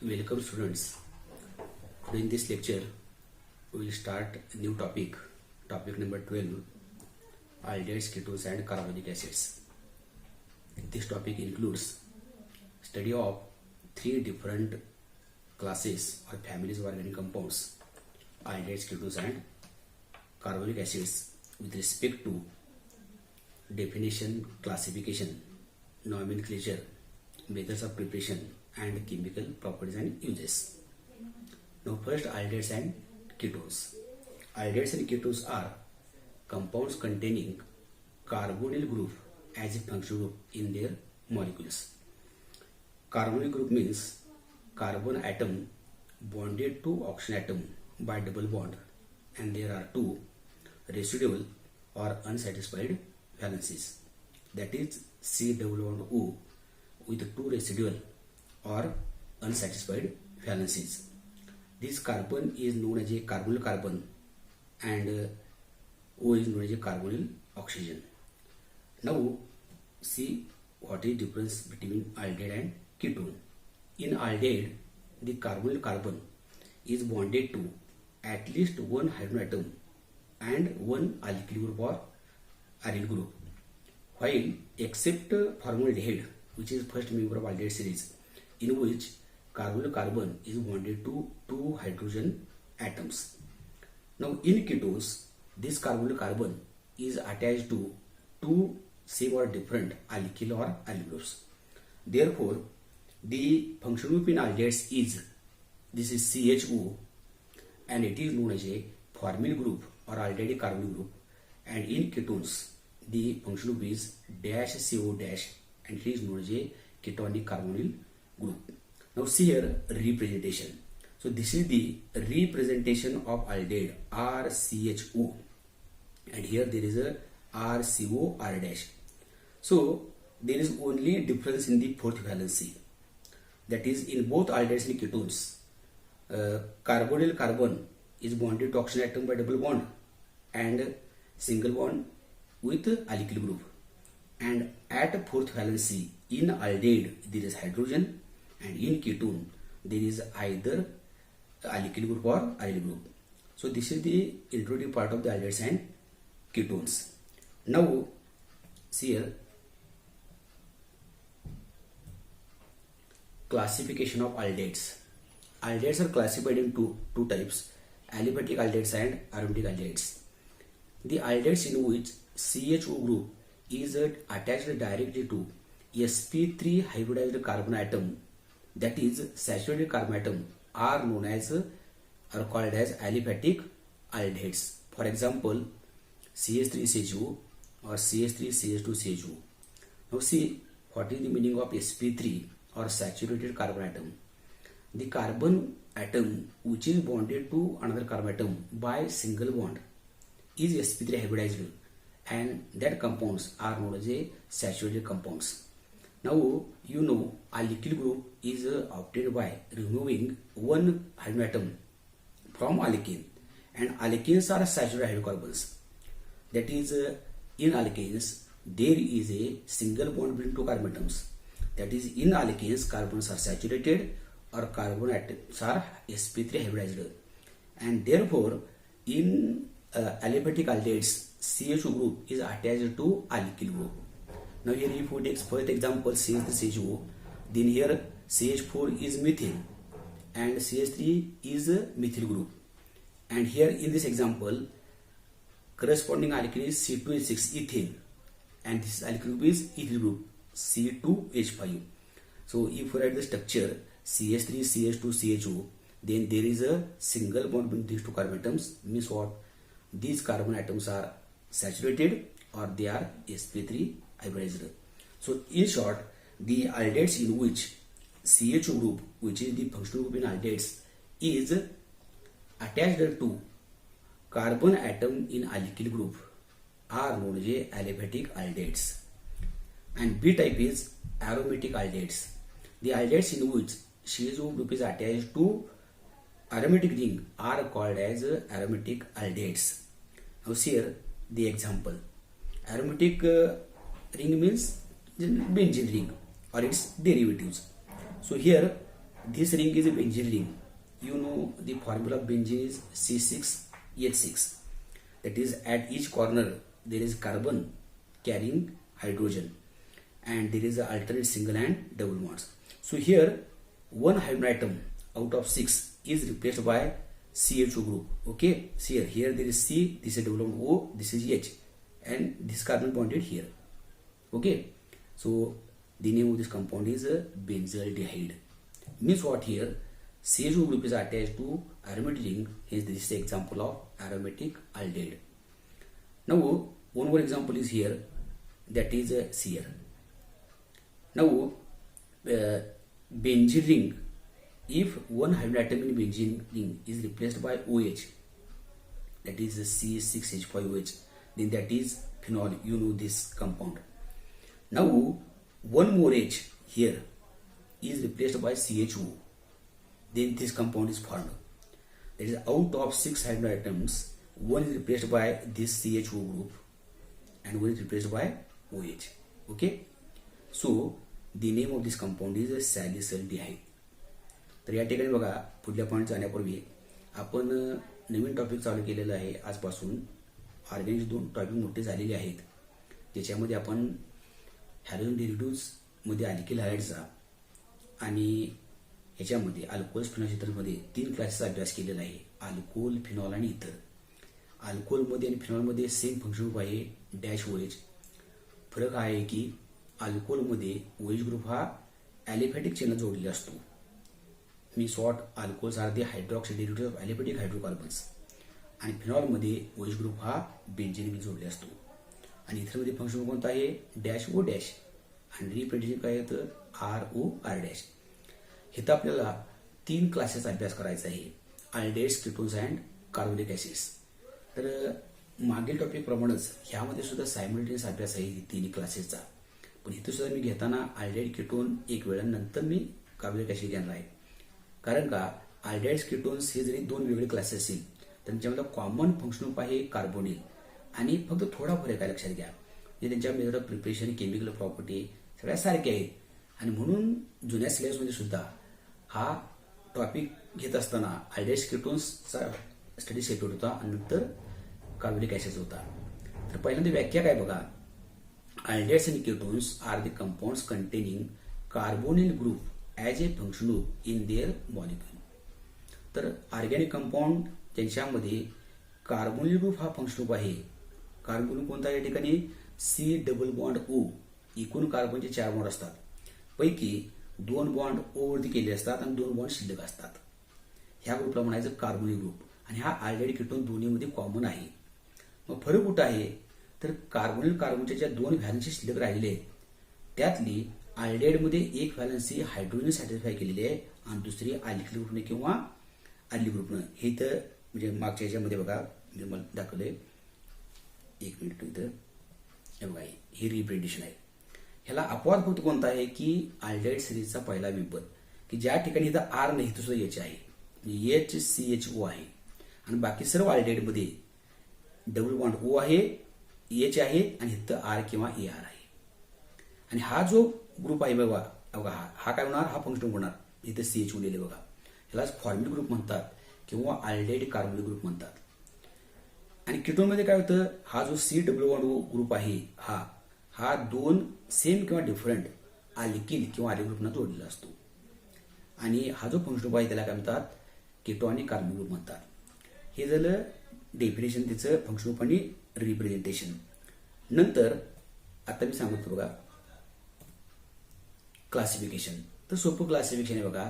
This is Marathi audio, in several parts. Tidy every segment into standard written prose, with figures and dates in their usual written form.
Welcome students. Today in this lecture we will start a new topic number 12, aldehydes, ketones and carbonic acids. This topic includes study of three different classes or families of organic compounds, aldehydes, ketones and carbonic acids, with respect to definition, classification, nomenclature, methods of preparation and chemical properties and uses. Now first, aldehydes and ketones. Aldehydes and ketones are compounds containing carbonyl group as a functional group in their molecules. Carbonyl group means carbon atom bonded to oxygen atom by double bond, and there are two residual or unsatisfied valencies, that is C double bond O with two residual or unsatisfied valencies. This carbon is known as a carbonyl carbon and O is known as a carbonyl oxygen. Now see what is difference between aldehyde and ketone. In aldehyde, the carbonyl carbon is bonded to at least one hydrogen atom and one alkyl group or aryl group, while except formaldehyde, which is first member of aldehyde series, in which carbonyl carbon is bonded to two hydrogen atoms. Now in ketones, this carbonyl carbon is attached to two same or different alkyl or aryl groups. Therefore, the functional group in aldehydes is, this is CHO, and it is known as a formyl group or aldehyde carbonyl group, and in ketones the functional group is dash CO dash, and it is known as a ketonic carbonyl group. Now see here representation. So this is the representation of aldehyde RCHO, and here there is a RCO R dash. So there is only difference in the fourth valency, that is in both aldehydes and ketones, carbonyl carbon is bonded to oxygen atom by double bond and single bond with alkyl group, and at fourth valency in aldehyde there is hydrogen, and in ketone there is either alkyl group or aryl group. So this is the introductory part of the aldehydes and ketones. Now see here classification of aldehydes. Aldehydes are classified in two types, aliphatic aldehydes and aromatic aldehydes. The aldehydes in which CHO group is attached directly to sp3 hybridized carbon atom, that is saturated carbon atom, are known as or called as aliphatic aldehydes. For example, CH3CHO or CH3CH2CHO. Now see what is the meaning of sp3 or saturated carbon atom. The carbon atom which is bonded to another carbon atom by single bond is sp3 hybridized, and that compounds are known as a saturated compounds. Now you know alkyl group is obtained by removing one hydrogen atom from alkene, and alkenes are saturated hydrocarbons. That is in alkenes there is a single bond between two carbon atoms. That is in alkenes carbons are saturated or carbon atoms are sp3 hybridized, and therefore in aliphatic aldehydes CHO group is attached to alkyl group. Now here if we take first example CH3CHO, then here CH4 is methane and CH3 is a methyl group, and here in this example corresponding alkene is C2H6 ethane, and this alkyl group is ethyl group C2H5. So if we write the structure CH3CH2CHO, then there is a single bond between these two carbon atoms, means what? These carbon atoms are saturated or they are sp3 hybridized. So in short, the aldehydes in which CHO group, which is the functional group in aldehydes, is attached to carbon atom in alkyl group are known as aliphatic aldehydes. And B type is aromatic aldehydes. The aldehydes in which CHO group is attached to aromatic ring are called as aromatic aldehydes. Now see here the example. Aromatic ring means benzene ring or its derivatives. So here this ring is a benzene ring. You know the formula of benzene is C6H6. That is, at each corner there is carbon carrying hydrogen, and there is an alternate single and double bonds. So here one hydrogen atom out of 6 is replaced by CH2 group. Okay, see here there is C, this is double bond O, this is H, and this carbon pointed here. Okay, so the name of this compound is benzaldehyde. Means what here? CH2 group is attached to aromatic ring, hence this is the example of aromatic aldehyde. Now one more example is here, that is here. Now benzene ring, if one hydrogen atom in benzene ring is replaced by OH, that is C6H5OH, then that is phenol. You know this compound. Now one more H here is replaced by CHO, then this compound is formed. That is, out of 6 hydrogen atoms, one is replaced by this CHO group and one is replaced by OH. Okay, so the name of this compound is salicylaldehyde. तर या ठिकाणी बघा, पुढल्या पॉईंट जाण्यापूर्वी आपण नवीन टॉपिक चालू केलेला आहे. आजपासून ऑर्गॅनिक 2 टॉपिक मोठे झालेले आहेत, ज्याच्यामध्ये आपण हॅलोजन डेरिव्हेटिव्ह्ज मध्ये अल्किल हॅलाइडचा आणि ह्याच्यामध्ये अल्कोहोल्स फिनॉल क्षेत्रामध्ये 3 क्लासेसचा अभ्यास केलेला आहे. अल्कोहोल, फिनॉल आणि इतर. अल्कोहोलमध्ये आणि फिनॉलमध्ये सेम फंक्शन ग्रुप आहे डॅश OH. फरक हा आहे की अल्कोहोलमध्ये OH ग्रुप हा ॲलिफॅटिक चेनला जोडलेला असतो. मी sort alcohols are the hydroxy derivative of aliphatic hydrocarbons, आणि फिनॉलमध्ये OH ग्रुप हा बेंझिनने जोडलेला असतो. आणि इथरमध्ये फंक्शन कोणता आहे? डॅश O डॅश, आणि रिप्रेझेंटेशन काय येतं? ROR dash. इथं आपल्याला 3 क्लासेस अभ्यास करायचा आहे, अल्डेट्स, कीटोन्स अँड कार्बोनिक ऍसिड्स. तर मागील टॉपिक प्रमाणेच ह्यामध्ये सुद्धा सायमल्टेनियस अभ्यास आहे 3 क्लासेसचा. पण इथं सुद्धा मी घेताना अल्डेट, कीटोन एक वेळा, नंतर मी कार्बोनिक ऍसिड घेणार आहे. कारण का अल्डेट्स, कीटोन्स हे जरी 2 वेगळे क्लासेस असतील, त्यांच्यामध्ये कॉमन फंक्शन ग्रुप आहे कार्बोनिल, आणि फक्त थोडा फरक आहे, लक्षात घ्या. म्हणजे त्यांच्या method of preparation, chemical property सगळ्या सारख्या आहेत. आणि म्हणून जुन्या सिलेबसमध्ये सुद्धा हा टॉपिक घेत असताना अल्डेट्स, कीटोन्सचा स्टडी सेपरेट होता आणि नंतर कार्बोनिक ऍसिड्स होता. तर पहिल्यांदा व्याख्या काय बघा. अल्डेट्स आणि ketones are the compounds containing carbonyl group as a function group in their molecule. तर ऑर्गॅनिक कंपाऊंड ज्यांच्यामध्ये कार्बोनिल ग्रुप हा फंक्शन ग्रुप आहे. कार्बोनिल कोणता या ठिकाणी? C double bond O. एकूण कार्बनचे 4 बॉन्ड असतात, पैकी 2 बॉन्ड O वरती केले असतात आणि 2 बॉन्ड शिल्लक असतात. ह्या ग्रुपला म्हणायचं कार्बोनिल ग्रुप. आणि हा अल्डेड, कीटोन दोन्हीमध्ये कॉमन आहे. मग फरक कुठं आहे? तर कार्बोनिल कार्बनच्या ज्या 2 व्हॅलन्सी शिल्लक राहिलेले आहेत, त्यातली अल्डेडमध्ये एक व्हॅलन्सी हायड्रोजन सॅटिस्फाय केलेली आहे आणि दुसरी अल्किल ग्रुपने किंवा अल्ली ग्रुपनं. हे तर म्हणजे मागच्या ह्याच्यामध्ये बघा, मी मला दाखवलंय, 1 मिनिट इथं हे बघा, ही रिप्रेझेंटेशन आहे. ह्याला अपवाद फक्त कोणता आहे की अल्डेड सिरीजचा पहिला मेंबर, की ज्या ठिकाणी इथं R नाही, तो सुद्धा H आहे, HCHO आहे. आणि बाकी सर्व अल्डेडमध्ये डबल बॉन्ड O आहे, H आहे, आणि इथं R किंवा AR आहे. आणि हा जो ग्रुप आहे बघा, हा काय होणार? हा फंक्शन होणार. इथं CH लिहिले बघा. ह्यालाच फॉर्मिल ग्रुप म्हणतात किंवा अल्डेड कार्बोनिल ग्रुप म्हणतात. आणि कीटोनमध्ये काय होतं? हा जो C double bond O group आहे, हा 2 सेम किंवा डिफरंट अल्किल किंवा अल्किल ग्रुपना जोडलेला असतो. आणि हा जो फंक्शन ग्रुप आहे त्याला काय म्हणतात? कीटोनिक कार्बोनिल ग्रुप म्हणतात. हे झालं डेफिनेशन त्याचं, फंक्शन ग्रुप आणि रिप्रेझेंटेशन. नंतर आता मी सांगतो बघा क्लासिफिकेशन. तर सोपं क्लासिफिकेशन आहे बघा,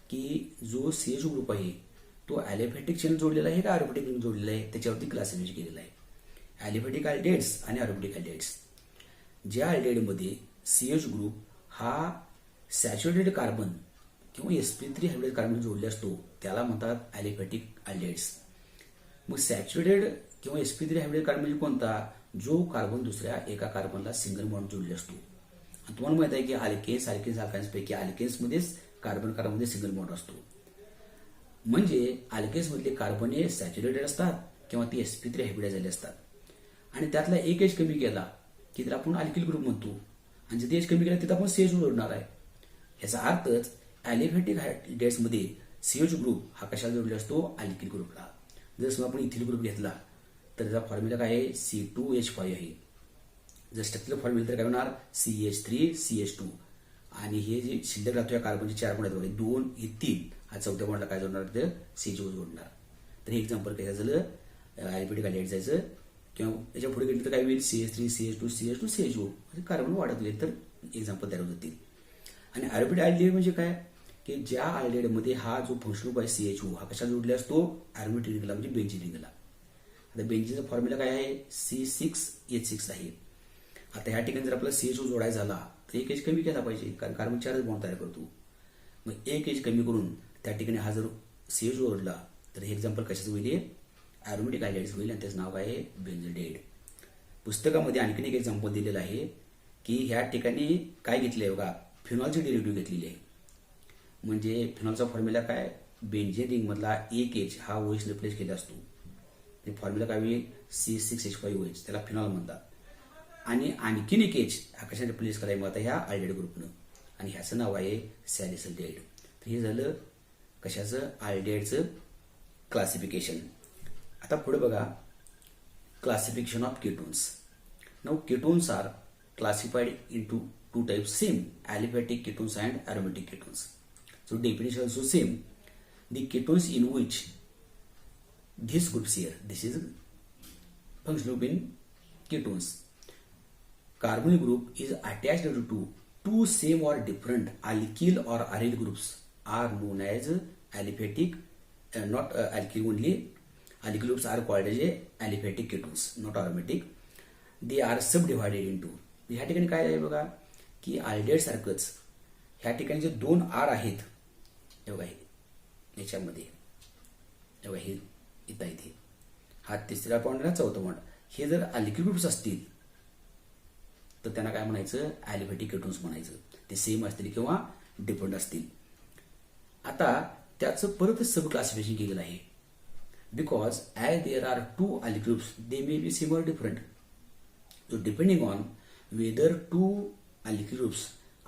की जो CH ग्रुप आहे तो ॲलिफॅटिक चेन जोडलेला आहे का अरोमॅटिक चेन जोडलेला आहे, त्याच्यावरती क्लासिफिकेशन केलेलं आहे. ॲलिफॅटिक अल्डेट्स आणि अरोमॅटिक अल्डेट्स. ज्या अल्डेडमध्ये CH ग्रुप हा सॅच्युरेटेड कार्बन किंवा sp3 हायब्रिड कार्बन जोडले असतो त्याला म्हणतात ॲलिफॅटिक अल्डेट्स. मग सॅच्युरेटेड किंवा sp3 हायब्रिड कार्बन म्हणजे कोणता? जो कार्बन दुसऱ्या एका कार्बनला सिंगल बॉन्ड जोडले असतो. आणि तुम्हाला माहित आहे की अल्केन्स अल्काइन्सपैकी अल्केन्समध्येच कार्बन कार्बनमध्ये सिंगल बॉन्ड असतो. म्हणजे अल्केन्समधले कार्बन हे सॅच्युरेटेड असतात किंवा ते sp3 हायब्रिड झाले असतात. आणि त्यातला एक H कमी केला की त्याला आपण अल्किल ग्रुप म्हणतो, आणि जिथे H कमी केला तिथे आपण CH जोडणार आहे. याचा अर्थच ॲलिफॅटिक हायड्रेट्समध्ये CH ग्रुप हा कशाला जोडला असतो? अल्किल ग्रुपला. जर समजा आपण इथिल ग्रुप घेतला तर त्याचा फॉर्म्युला काय आहे? C2H5 आहे. जर स्ट्रक्चरल फॉर्म्युला तर काय होणार? CH3CH2. आणि हे जे शिल्लक राहतो या कार्बनचे 4 बॉन्ड आहेत, 2 हे 3, हा चौथ्या बॉन्डला काय जोडणार? तर CH जोडणार. तर हे एक्झाम्पल काय झालं? ॲलिफॅटिक हायड्रेट जायचं, किंवा याच्या पुढे गेलं तर काय होईल? CH3CH2CH2CHO म्हणजे कार्बन वाढत गेले तर एक्झाम्पल तयार होतील. आणि ॲरोमॅटिक अल्डिहाइड म्हणजे काय? की ज्या अल्डिहाइडमध्ये हा जो फंक्शन ग्रुप आहे CHO हा कशा जोडला असतो? ॲरोमॅटिक रिंगला म्हणजे बेंझिन रिंगला. आता बेंझिनचा फॉर्म्युला काय आहे? C6H6 आहे. आता ह्या ठिकाणी जर आपला CHO जोडायचा झाला तर एक एज कमी केला पाहिजे, कारण कार्बन 4 बॉन्ड तयार करतो. मग एक एज कमी करून त्या ठिकाणी हा जर CHO जोडला तर हे एक्झाम्पल कशाचं होईल? ॲरोमॅटिक अल्डिहाइड्स होईल, आणि त्याचं नाव काय आहे? बेंझोडेट. पुस्तकामध्ये आणखीन एक एक्झाम्पल दिलेलं आहे की ह्या ठिकाणी काय घेतलं आहे बघा? फिनॉलची डेरिव्हेटिव्ह घेतलेली आहे. म्हणजे फिनॉलचा फॉर्म्युला काय? बेंझिन रिंगमधला एक एच हा OH रिप्लेस केला असतो. ते फॉर्म्युला काय होईल? C6H5OH, त्याला फिनॉल म्हणतात. आणि आणखीन एक एच हा कशा रिप्लेस करायला आता ह्या अल्डिहाइड ग्रुपनं, आणि ह्याचं नाव आहे सॅलिसिल्डिहाइड. तर हे झालं कशाचं? अल्डिहाइडचं क्लासिफिकेशन. आता पुढे बघा, classification of ketones. Now ketones are classified into two types, same, aliphatic ketones and aromatic ketones. So definition also same. The ketones in which these groups here, this is functional group in ketones. Carbonyl group is attached to two same or different alkyl or aryl groups are known as aliphatic, not alkyl only. Alkyl groups are called as aliphatic ketones, not aromatic. They are subdivided into. ह्या ठिकाणी काय आहे बघा की अल्डिहाइड सारखंच ह्या ठिकाणी जे 2 R आहेत, हे बघा याच्यामध्ये, हे बघा हे इथं इथे हा तिसरा बॉन्ड ना चौथा बॉन्ड, हे जर अल्किल ग्रुप्स असतील तर त्यांना काय म्हणायचं? ॲलिफॅटिक केटोन्स म्हणायचं. ते सेम असतील किंवा डिफरंट असतील. आता त्याचं परत सब क्लासिफिकेशन केलेलं आहे, because as there are 2 alkyl groups they may be same or different. So depending on whether two alkyl groups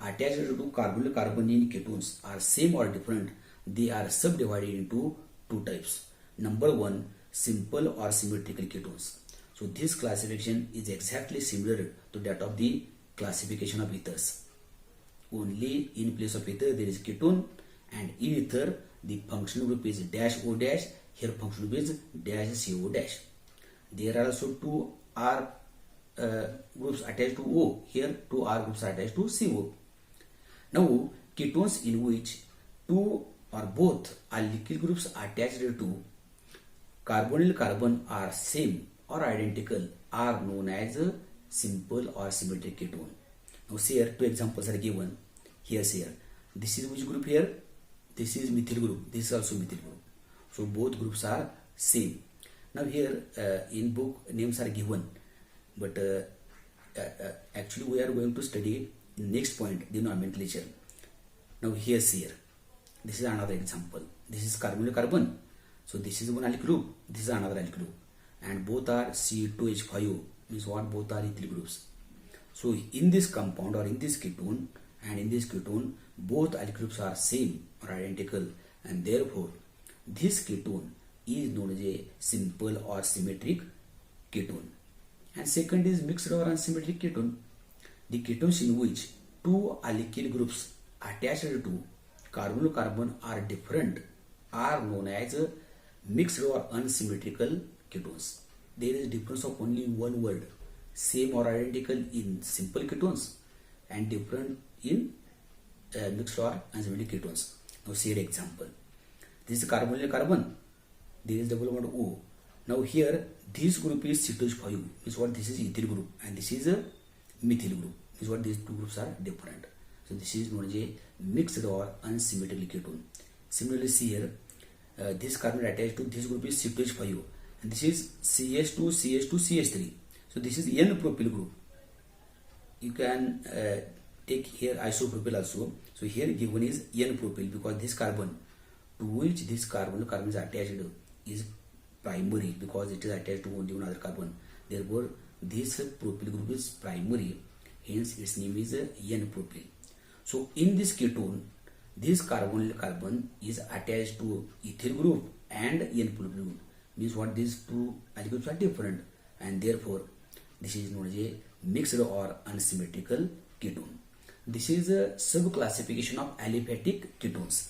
attached to carbonyl ketones are same or different, they are subdivided into two types. Number 1, simple or symmetrical ketones. So this classification is exactly similar to that of the classification of ethers. Only in place of ether there is ketone, and in ether the functional group is dash O dash. Here functional group is dash CO dash. There are also 2 R groups attached to O. Here 2 R groups are attached to CO. Now ketones in which 2 or both alkyl groups attached to carbonyl carbon are same or identical are known as simple or symmetric ketone. Now here 2 examples are given. Here this is which group? Here this is methyl group, this is also methyl group. So both groups are same. Now here in book names are given, but actually we are going to study in next point the nomenclature. Now here this is another example. This is carbonyl carbon, so this is one alkyl group, this is another alkyl group, and both are C2H5O, means what? Both are ethyl groups. So in this compound or in this ketone and in this ketone both alkyl groups are same or identical, and therefore this ketone is known as a simple or symmetric ketone. And second is mixed or unsymmetric ketone. The ketones in which 2 alkyl groups attached to carbonyl carbon are different are known as mixed or unsymmetrical ketones. There is difference of only one word, same or identical in simple ketones and different in mixed or unsymmetric ketones. Now see an example. This is carbonyl carbon, there is double bond O. Now here this group is C2H5, is what? This is ethyl group, and this is a methyl group, is what? These two groups are different. So this is known as a mixed or unsymmetrical ketone. Similarly see here, this carbon attached to this group is C2H5, and this is CH2CH2CH3. So this is N-propyl group. You can take here isopropyl also. So here given is N-propyl because this carbon to which this carbon is attached is primary, because it is attached to only one other carbon. Therefore this propyl group is primary, hence its name is N-propyl. So in this ketone This carbonyl carbon is attached to ethyl group and N group. Means what, these two alkyl groups are different, and therefore this is known as a mixed or unsymmetrical ketone. This is a sub-classification of aliphatic ketones.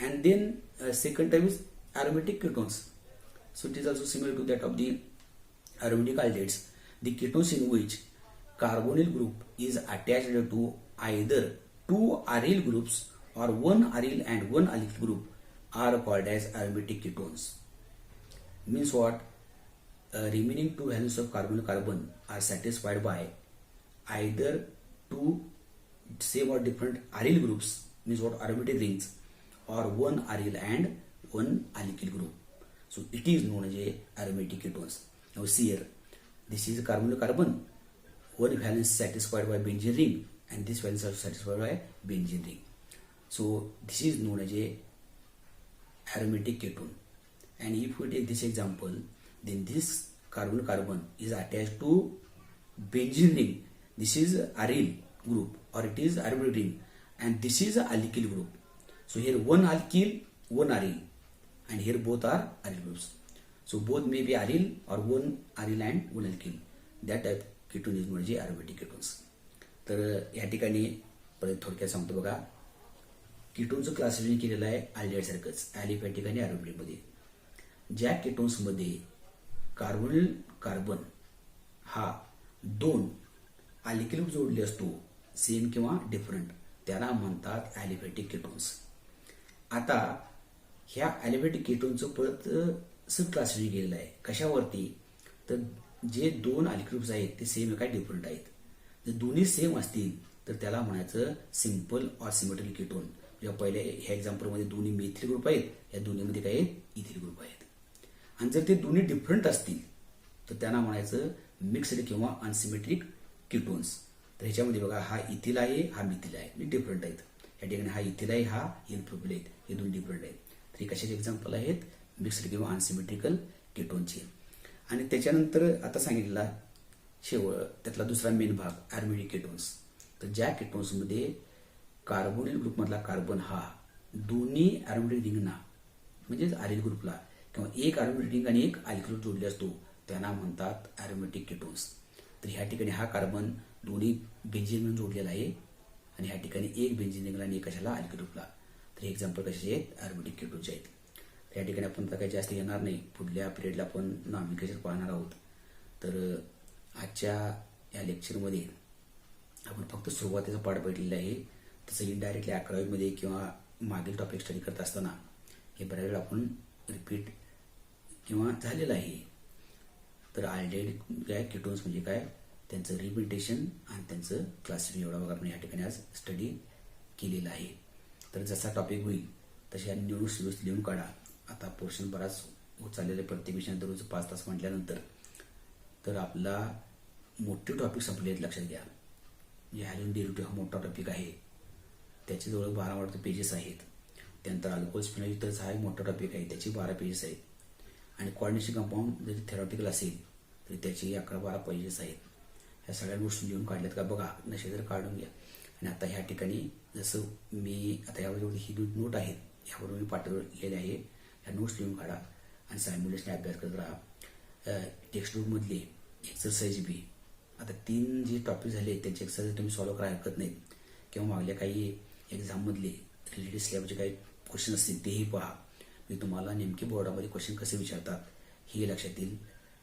And then second type is aromatic ketones. So it is also similar to that of the aromatic aldehydes. The ketones in which carbonyl group is attached to either two aryl groups or one aryl and one alkyl group are called as aromatic ketones. Means what? Remaining two values of carbonyl carbon are satisfied by either two same or different aryl groups, means what, aromatic rings, or one aryl and one alkyl group. So it is known as a aromatic ketones. Now see here, this is carbonyl carbon, one valence satisfied by benzene ring, and this valence also satisfied by benzene ring. So this is known as a aromatic ketone. And if we take this example, then this carbonyl carbon is attached to benzene ring. This is aryl group, or it is aromatic ring, and this is a alkyl group. So here one alkyl, one aryl, and here both are aryl groups. So both may be aryl or one aryl and one alkyl. That type ketone is known as aromatic ketones. तर या ठिकाणी परत थोडक्यात सांगतो बघा, कीटोनचं क्लासिफिकेशन केलेलं आहे अल्डिहाइड सारखंच ॲलिफॅटिक आणि ॲरोमॅटिक मध्ये. ज्या कीटोन्स मध्ये कार्बोनिल कार्बन हा दोन अल्किल जोडले असतो, सेम किंवा डिफरंट, त्याला म्हणतात ॲलिफॅटिक कीटोन्स. आता ह्या ॲलिफॅटिक कीटोनचं परत सब क्लासिफिकेशन केलेलं आहे. कशावरती? तर जे दोन अल्किल ग्रुप्स आहेत ते सेम काय डिफरंट आहेत. जर दोन्ही सेम असतील तर त्याला म्हणायचं सिंपल ऑर सिमेट्रिकल कीटोन. जेव्हा पहिले ह्या एक्झाम्पलमध्ये दोन्ही मिथिल ग्रुप आहेत, या दोन्हीमध्ये काय आहेत, इथिल ग्रुप आहेत. आणि जर ते दोन्ही डिफरंट असतील तर त्यांना म्हणायचं मिक्स्ड किंवा अनसिमेट्रिक कीटोन्स. तर ह्याच्यामध्ये बघा, हा इथिल आहे, हा मिथिल आहे, म्हणजे डिफरंट आहेत. या ठिकाणी हा इथिल आहे, हा इनप्रोपिल आहेत, हे दोन डिफरंट आहेत. तर हे कशाचे एक्झाम्पल आहेत, मिक्स्ड किंवा अनसिमेट्रिकल कीटोनचे. आणि त्याच्यानंतर आता सांगितलेला त्यातला दुसरा मेन भाग ॲरोमॅटिक कीटोन्स. तर ज्या कीटोन्समध्ये कार्बोनिल ग्रुपमधला कार्बन हा दोन्ही ॲरोमॅटिक रिंगना म्हणजेच आरिल ग्रुपला किंवा एक ॲरोमॅटिक रिंग आणि एक अल्किल ग्रुप जोडले असतो, त्यांना म्हणतात ॲरोमॅटिक कीटोन्स. तर ह्या ठिकाणी हा कार्बन दोन्ही बेंझिन म्हणून जोडलेला आहे आणि ह्या ठिकाणी एक बेंझिन रिंगला आणि एक कशाला, अल्किल ग्रुपला. तर हे एक्झाम्पल कशाचे आहेत, ॲरोमॅटिक कीटोन्सचे आहेत. या ठिकाणी आपण आता काही जास्त येणार नाही, पुढल्या पिरियडला आपण नॉमेनक्लेचर पाहणार आहोत. तर आजच्या या लेक्चरमध्ये आपण फक्त सुरुवातीचा पाठ बघितलेला आहे. तसं इनडायरेक्टली 11वीमध्ये किंवा मागील टॉपिक स्टडी करत असताना हे बऱ्याच वेळा आपण रिपीट किंवा झालेलं आहे. तर अल्डिहाइड काय, कीटोन्स म्हणजे काय, त्यांचं रिपिटेशन आणि त्यांचं क्लासिफिकेशन एवढा भाग आपण या ठिकाणी आज स्टडी केलेला आहे. तर जसा टॉपिक होईल तशा नोट्स लिहून काढा. आता पोर्शन बराच होत चाललेला आहे, प्रत्येक विषयात दररोज 5 तास म्हटल्यानंतर. तर आपला मोठे टॉपिक संपले आहेत, लक्षात घ्या. जे हॅलोन डेरिव्हेटिव्ह हा मोठा टॉपिक आहे, त्याचे जवळ 12 वाटतं पेजेस आहेत. त्यानंतर अल्कोहोल्स फिनोलिक हा एक मोठा टॉपिक आहे, त्याची 12 पेजेस आहेत. आणि कोऑर्डिनेशन कंपाऊंड जरी थेरॉटिकल असेल तरी त्याची 11-12 पेजेस आहेत. ह्या सगळ्या नोट्स लिहून काढल्यात का बघा, नसेल तर काढून घ्या. आणि आता ह्या ठिकाणी जसं मी आता यावर ही नोट आहेत, ह्यावरून मी पाठवलेले आहे, ह्या नोट्स लिहून काढा आणि सायमल्टेनियसली अभ्यास करत राहा. टेक्स्टबुकमधले एक्सरसाइज बी आता 3 जे टॉपिक झाले त्यांचे एक्सरसाइज तुम्ही सॉल्व्ह करायला हरकत नाही, किंवा मागल्या काही एक्झाममधले रिलेटेड स्लॅबचे काही क्वेश्चन असतील तेही पहा. मी तुम्हाला नेमके बोर्डामध्ये क्वेश्चन कसे विचारतात हे लक्षात येईल.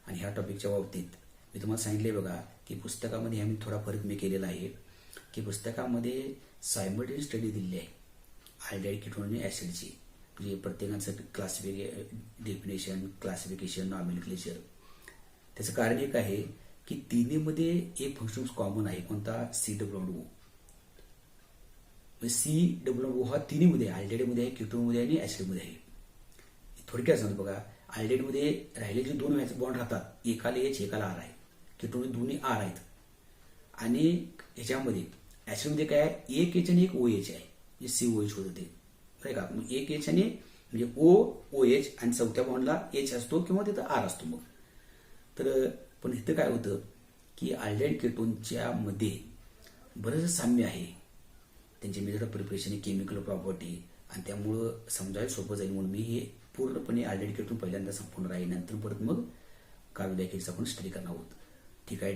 आणि ह्या टॉपिकच्या बाबतीत मी तुम्हाला सांगितले बघा की पुस्तकामध्ये आम्ही थोडा फरक मी केलेला आहे की पुस्तकामध्ये सायमल्टेनियस स्टडी दिलेली आहे अल्डिहाइड कीटोन आणि ॲसिडची, म्हणजे प्रत्येकाचं डेफिनेशन, क्लासिफिकेशन, नॉमेनक्लेचर. त्याचं कारण एक आहे की तिन्हीमध्ये एक फंक्शन कॉमन आहे, कोणता, COO. COO हा तिन्हीमध्ये अल्डिहाइडमध्ये आहे, कीटोनमध्ये आहे आणि ॲसिडमध्ये आहे. थोडक्यात सांगतो बघा, अल्डिहाइडमध्ये राहिलेले 2 बॉन्ड राहतात, एकाला H एकाला R आहे. कीटोनमध्ये दोन्ही R आहेत. आणि ह्याच्यामध्ये ॲसिडमध्ये काय आहे, एक H आणि एक OH आहे, जे COH होत होते, बरं का. मग एक H आणि म्हणजे OH आणि चौथ्या बॉन्डला H असतो किंवा तिथं R असतो. मग तर पण इथं काय होतं की अल्डिहाइड कीटोनच्या मध्ये बरंच साम्य आहे त्यांची method of preparation he chemical property, आणि त्यामुळं समजायला सोपं जाईल म्हणून मी हे पूर्णपणे अल्डेहाइड कीटोन पहिल्यांदा संपूर्ण राहील, नंतर परत मग कार्बोदहायड्रेटचा आपण स्टडी करणार आहोत. ठीक आहे.